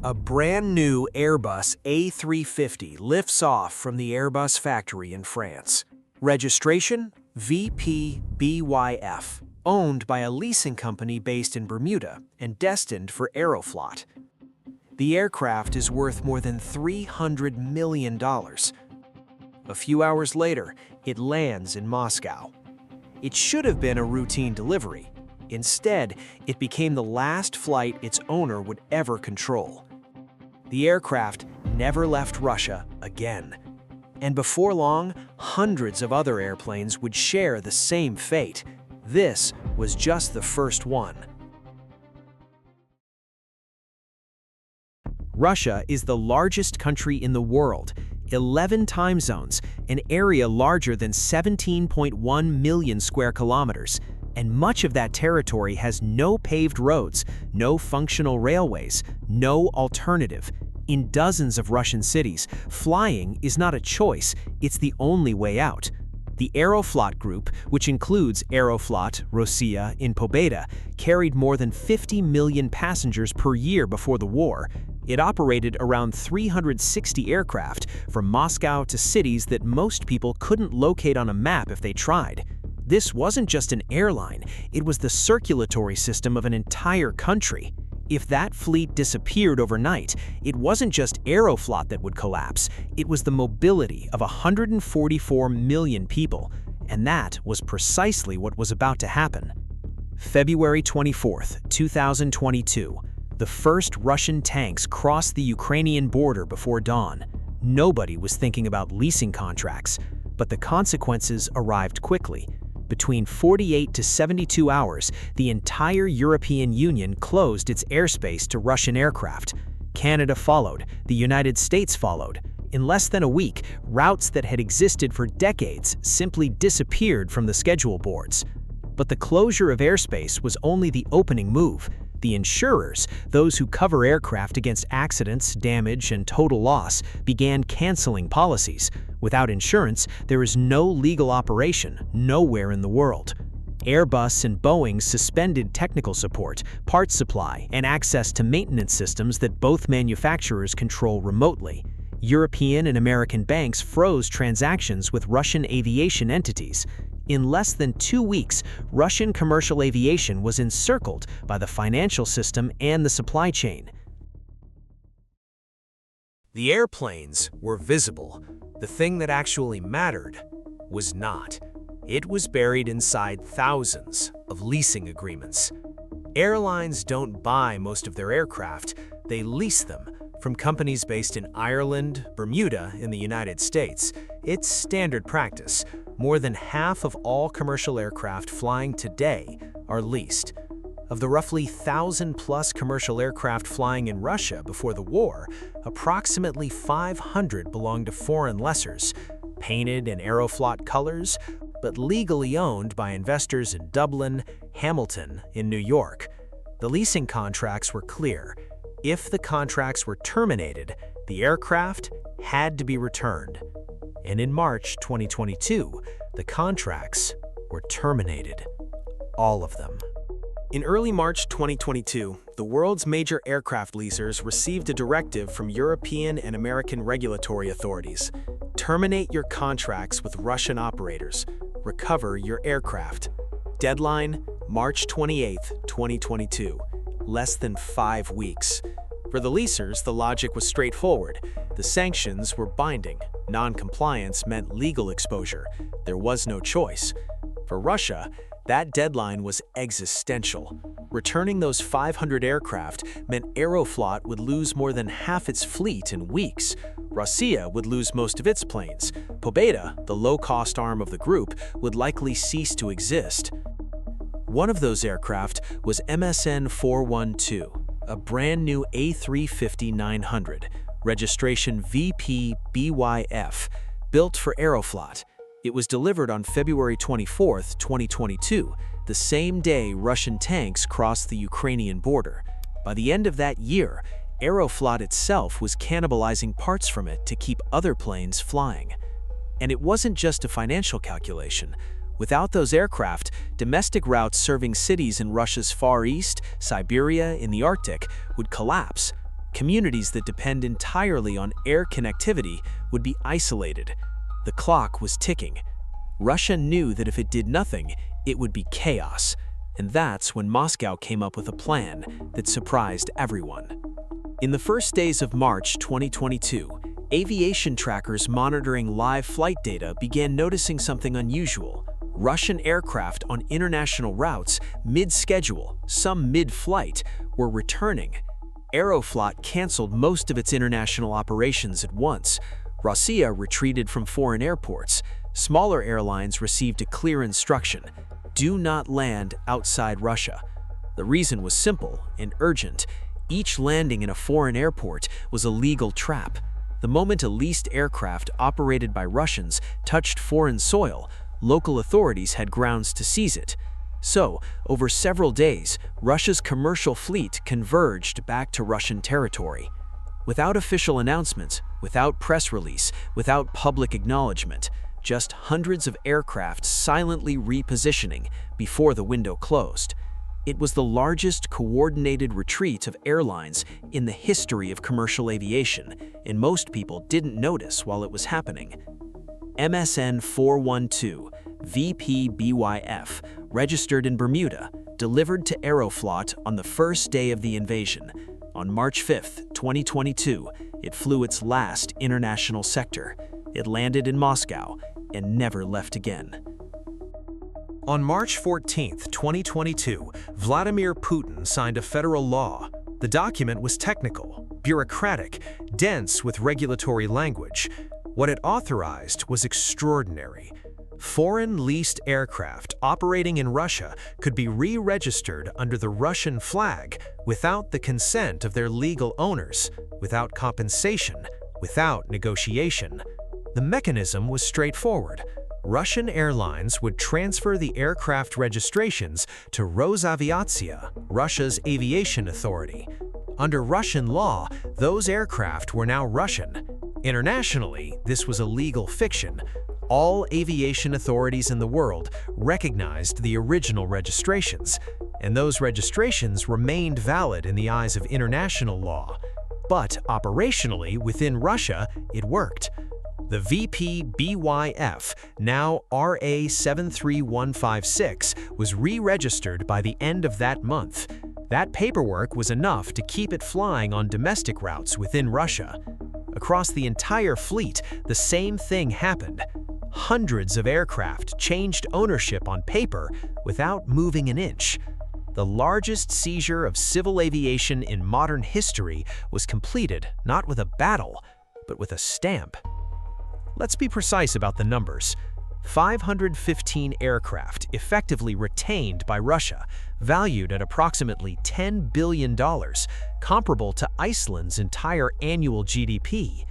A brand new Airbus A350 lifts off from the Airbus factory in France. Registration VPBYF, owned by a leasing company based in Bermuda and destined for Aeroflot. The aircraft is worth more than $300 million. A few hours later, it lands in Moscow. It should have been a routine delivery. Instead, it became the last flight its owner would ever control. The aircraft never left Russia again. And before long, hundreds of other airplanes would share the same fate. This was just the first one. Russia is the largest country in the world, 11 time zones, an area larger than 17.1 million square kilometers. And much of that territory has no paved roads, no functional railways, no alternative. In dozens of Russian cities, flying is not a choice, it's the only way out. The Aeroflot group, which includes Aeroflot, Rossiya, and Pobeda, carried more than 50 million passengers per year before the war. It operated around 360 aircraft from Moscow to cities that most people couldn't locate on a map if they tried. This wasn't just an airline, it was the circulatory system of an entire country. If that fleet disappeared overnight, it wasn't just Aeroflot that would collapse, it was the mobility of 144 million people. And that was precisely what was about to happen. February 24, 2022. The first Russian tanks crossed the Ukrainian border before dawn. Nobody was thinking about leasing contracts, but the consequences arrived quickly. Between 48 to 72 hours, the entire European Union closed its airspace to Russian aircraft. Canada followed, the United States followed. In less than a week, routes that had existed for decades simply disappeared from the schedule boards. But the closure of airspace was only the opening move. The insurers, those who cover aircraft against accidents, damage, and total loss, began canceling policies. Without insurance, there is no legal operation nowhere in the world. Airbus and Boeing suspended technical support, parts supply, and access to maintenance systems that both manufacturers control remotely. European and American banks froze transactions with Russian aviation entities. In less than 2 weeks, Russian commercial aviation was encircled by the financial system and the supply chain. The airplanes were visible. The thing that actually mattered was not. It was buried inside thousands of leasing agreements. Airlines don't buy most of their aircraft, they lease them from companies based in Ireland, Bermuda, and the United States. It's standard practice. More than half of all commercial aircraft flying today are leased. Of the roughly 1,000+ commercial aircraft flying in Russia before the war, approximately 500 belonged to foreign lessors, painted in Aeroflot colors, but legally owned by investors in Dublin, Hamilton, and New York. The leasing contracts were clear. If the contracts were terminated, the aircraft had to be returned. And in March 2022, the contracts were terminated. All of them. In early March 2022, the world's major aircraft leasers received a directive from European and American regulatory authorities. Terminate your contracts with Russian operators. Recover your aircraft. Deadline, March 28, 2022. Less than 5 weeks. For the leasers, the logic was straightforward. The sanctions were binding. Non-compliance meant legal exposure. There was no choice. For Russia, that deadline was existential. Returning those 500 aircraft meant Aeroflot would lose more than half its fleet in weeks. Rossiya would lose most of its planes. Pobeda, the low-cost arm of the group, would likely cease to exist. One of those aircraft was MSN 412, a brand new A350-900, registration VPBYF, built for Aeroflot. It was delivered on February 24, 2022, the same day Russian tanks crossed the Ukrainian border. By the end of that year, Aeroflot itself was cannibalizing parts from it to keep other planes flying. And it wasn't just a financial calculation. Without those aircraft, domestic routes serving cities in Russia's Far East, Siberia, and the Arctic would collapse. Communities that depend entirely on air connectivity would be isolated. The clock was ticking. Russia knew that if it did nothing, it would be chaos. And that's when Moscow came up with a plan that surprised everyone. In the first days of March 2022, aviation trackers monitoring live flight data began noticing something unusual. Russian aircraft on international routes, mid-schedule, some mid-flight, were returning. Aeroflot canceled most of its international operations at once. Russia retreated from foreign airports. Smaller airlines received a clear instruction: do not land outside Russia. The reason was simple and urgent. Each landing in a foreign airport was a legal trap. The moment a leased aircraft operated by Russians touched foreign soil, local authorities had grounds to seize it. So, over several days, Russia's commercial fleet converged back to Russian territory. Without official announcements, without press release, without public acknowledgement, just hundreds of aircraft silently repositioning before the window closed. It was the largest coordinated retreat of airlines in the history of commercial aviation, and most people didn't notice while it was happening. MSN 412 VPBYF, registered in Bermuda, delivered to Aeroflot on the first day of the invasion. On March 5, 2022, it flew its last international sector. It landed in Moscow and never left again. On March 14, 2022, Vladimir Putin signed a federal law. The document was technical, bureaucratic, dense with regulatory language. What it authorized was extraordinary. Foreign leased aircraft operating in Russia could be re-registered under the Russian flag without the consent of their legal owners, without compensation, without negotiation. The mechanism was straightforward. Russian airlines would transfer the aircraft registrations to Rosaviatsia, Russia's aviation authority. Under Russian law, those aircraft were now Russian. Internationally, this was a legal fiction. All aviation authorities in the world recognized the original registrations, and those registrations remained valid in the eyes of international law. But operationally, within Russia, it worked. The VPBYF, now RA73156, was re-registered by the end of that month. That paperwork was enough to keep it flying on domestic routes within Russia. Across the entire fleet, the same thing happened. Hundreds of aircraft changed ownership on paper without moving an inch. The largest seizure of civil aviation in modern history was completed not with a battle, but with a stamp. Let's be precise about the numbers. 515 aircraft effectively retained by Russia, valued at approximately $10 billion, comparable to Iceland's entire annual GDP.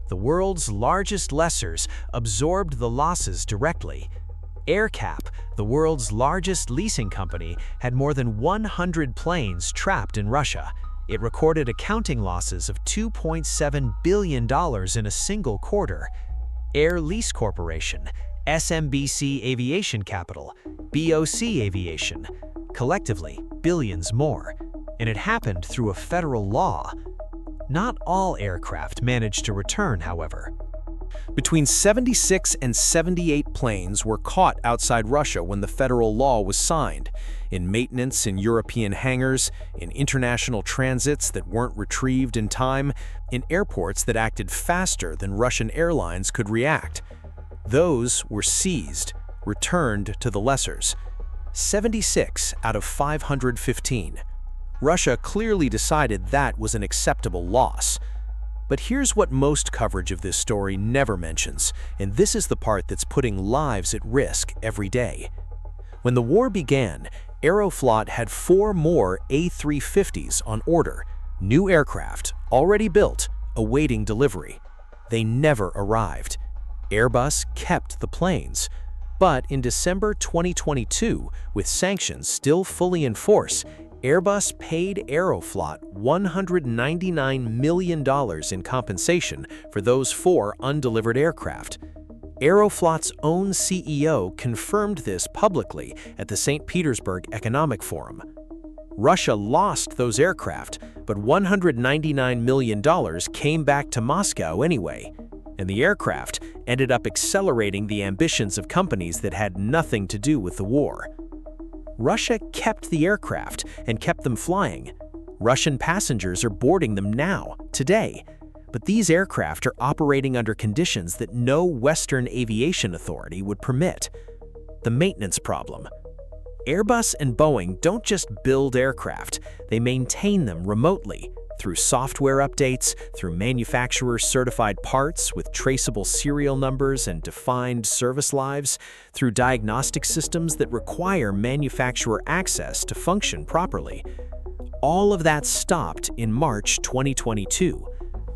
The world's largest lessors absorbed the losses directly. AerCap, the world's largest leasing company, had more than 100 planes trapped in Russia. It recorded accounting losses of $2.7 billion in a single quarter. Air Lease Corporation, SMBC Aviation Capital, BOC Aviation, collectively billions more. And it happened through a federal law. Not all aircraft managed to return, however. Between 76 and 78 planes were caught outside Russia when the federal law was signed, in maintenance in European hangars, in international transits that weren't retrieved in time, in airports that acted faster than Russian airlines could react. Those were seized, returned to the lessors. 76 out of 515. Russia clearly decided that was an acceptable loss. But here's what most coverage of this story never mentions, and this is the part that's putting lives at risk every day. When the war began, Aeroflot had 4 more A350s on order, new aircraft, already built, awaiting delivery. They never arrived. Airbus kept the planes. But in December 2022, with sanctions still fully in force, Airbus paid Aeroflot $199 million in compensation for those 4 undelivered aircraft. Aeroflot's own CEO confirmed this publicly at the St. Petersburg Economic Forum. Russia lost those aircraft, but $199 million came back to Moscow anyway, and the aircraft ended up accelerating the ambitions of companies that had nothing to do with the war. Russia kept the aircraft and kept them flying. Russian passengers are boarding them now, today. But these aircraft are operating under conditions that no Western aviation authority would permit. The maintenance problem. Airbus and Boeing don't just build aircraft, they maintain them remotely through software updates, through manufacturer-certified parts with traceable serial numbers and defined service lives, through diagnostic systems that require manufacturer access to function properly. All of that stopped in March 2022.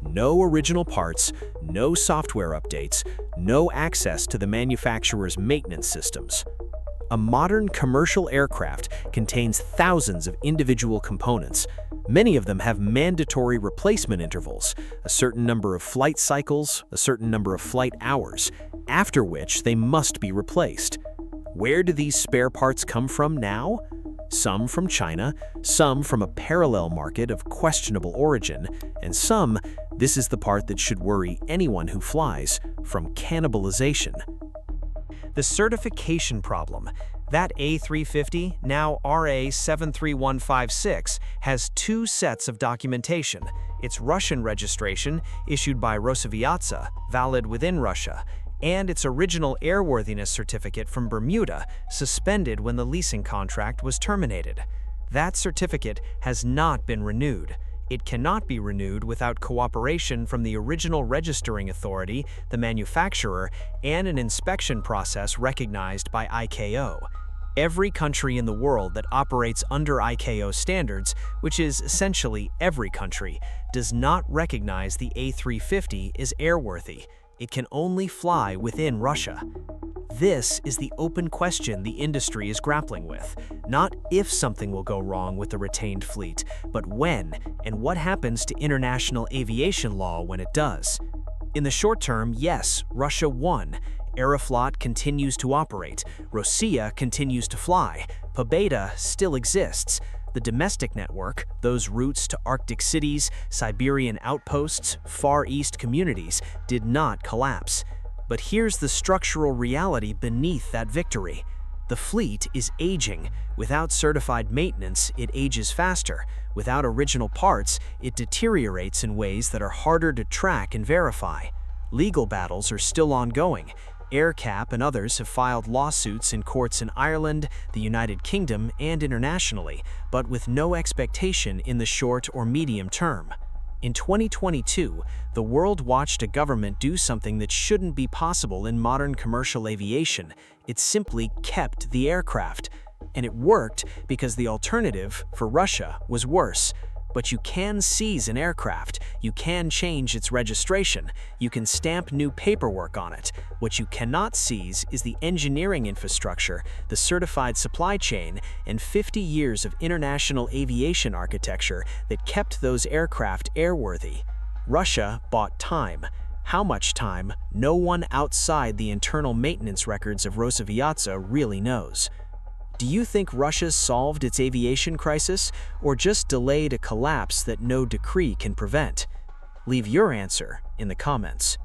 No original parts, no software updates, no access to the manufacturer's maintenance systems. A modern commercial aircraft contains thousands of individual components. Many of them have mandatory replacement intervals, a certain number of flight cycles, a certain number of flight hours, after which they must be replaced. Where do these spare parts come from now? Some from China, some from a parallel market of questionable origin, and some, this is the part that should worry anyone who flies, from cannibalization. The certification problem. That A350, now RA73156, has two sets of documentation. Its Russian registration, issued by Rosaviatsa, valid within Russia, and its original airworthiness certificate from Bermuda, suspended when the leasing contract was terminated. That certificate has not been renewed. It cannot be renewed without cooperation from the original registering authority, the manufacturer, and an inspection process recognized by ICAO. Every country in the world that operates under ICAO standards, which is essentially every country, does not recognize the A350 as airworthy. It can only fly within Russia. This is the open question the industry is grappling with. Not if something will go wrong with the retained fleet, but when, and what happens to international aviation law when it does. In the short term, yes, Russia won. Aeroflot continues to operate. Rossiya continues to fly. Pobeda still exists. The domestic network, those routes to Arctic cities, Siberian outposts, Far East communities, did not collapse. But here's the structural reality beneath that victory. The fleet is aging. Without certified maintenance, it ages faster. Without original parts, it deteriorates in ways that are harder to track and verify. Legal battles are still ongoing. AerCap and others have filed lawsuits in courts in Ireland, the United Kingdom, and internationally, but with no expectation in the short or medium term. In 2022, the world watched a government do something that shouldn't be possible in modern commercial aviation. It simply kept the aircraft. And it worked because the alternative, for Russia, was worse. But you can seize an aircraft, you can change its registration, you can stamp new paperwork on it. What you cannot seize is the engineering infrastructure, the certified supply chain, and 50 years of international aviation architecture that kept those aircraft airworthy. Russia bought time. How much time, no one outside the internal maintenance records of Rosaviatsa really knows. Do you think Russia solved its aviation crisis, or just delayed a collapse that no decree can prevent? Leave your answer in the comments.